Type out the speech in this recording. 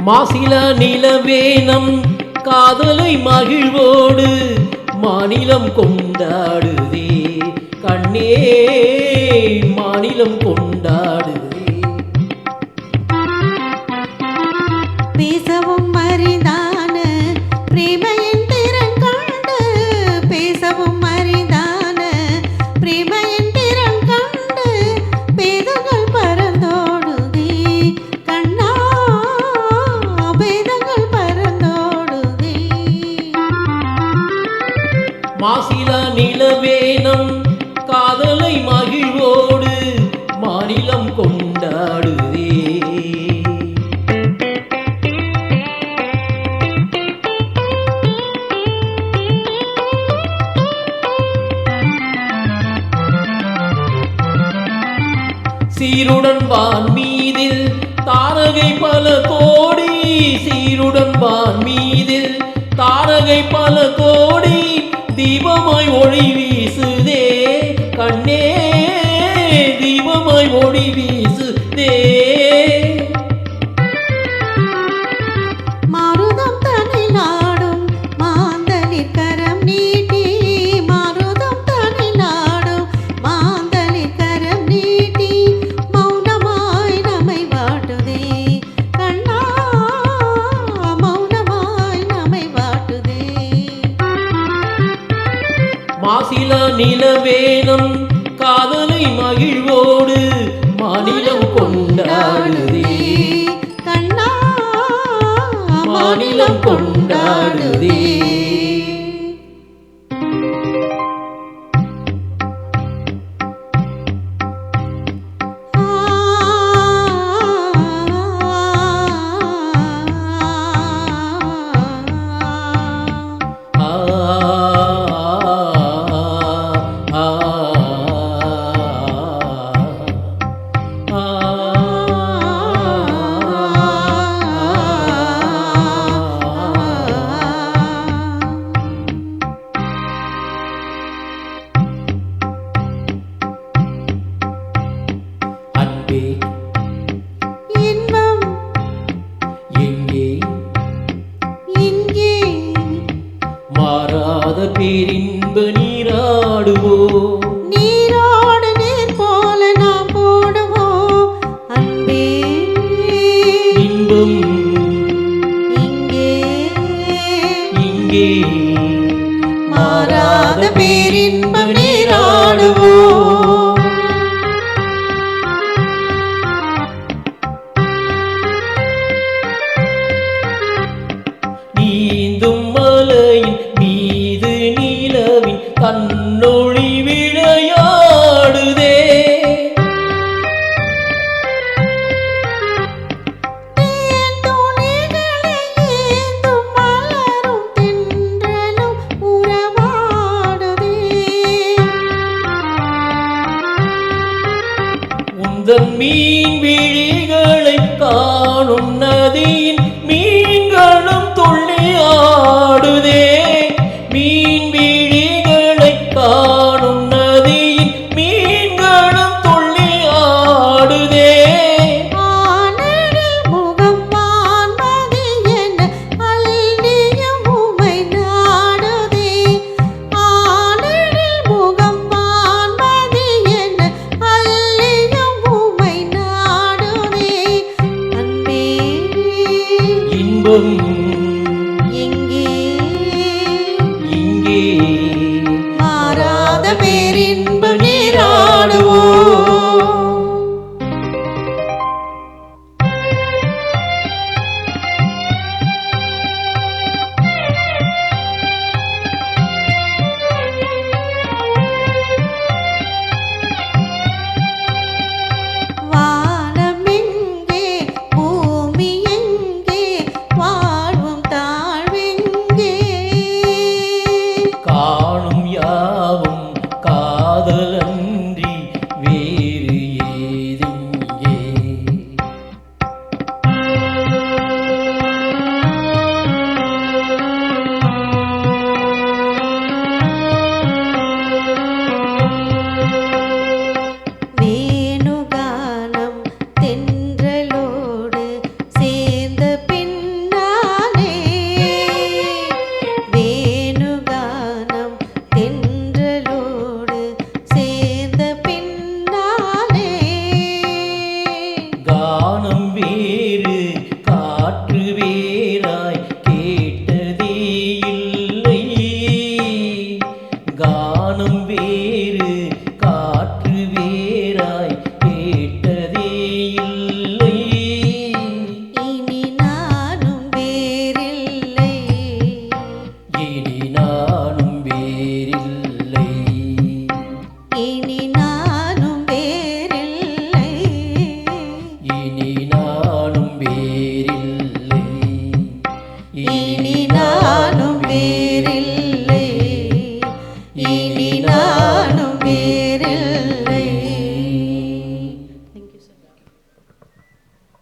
மாசில நிலவேனம் காதலை மகிழ்வோடு மாநிலம் கொண்டாடுதே கண்ணே மாநிலம் கொண்டாடுதே. பேசவும் அரிதான பிரேமையின் திறன் கண்டு பேசவும் அரிதான பிரேமையின் திறன் கண்டு பேதங்கள் பறந்தோடுதே கண்ணா பேதங்கள் பறந்தோடுதே. மாசில நிலவேனம் காதலை மகிழ்வோடு மாநிலம் கொண்டாடுதே. சீருடன் வான் மீதில் தாரகை பல கோடி சீருடன் வான் மீதில் தாரகை பல கோடி தீபமாய் ஒளி வீசுதே கண்ணே தீபமாய் ஒளி வீசுதே. மாருதம் தனில் ஆடும் மாந்தளிர் கரம் நீட்டி மாருதம் தனில் ஆடும் மாந்தளிர் கரம் நீட்டி மௌனமாய் நம்மை வாட்டுதே கண்ணா மௌனமாய் நம்மை வாட்டுதே. மாசில நிலவேனம் காதலை மகிழ்வோடு மாநிலம் கொண்டாடுதே கண்ணா மாநிலம் கொண்டாடுதே. அன்பே இன்பம் எங்கே இங்கே மாறாத பேரின்ப நீராடுவோம் நீரோடு நீர் போல நாம் போடுவோம் அன்பே இன்பம் இங்கே இங்கே மாறாத பேரின்பம் நீராடுவோம். நீந்தும் மலையின் மீது நிலவின் கண்ணொளி விளையாடுதே தேன்துளிகளை ஏந்தும் மலரும் தென்றலும் உறவாடுதே உந்தன் மீன் விழிகளை காணும் நதி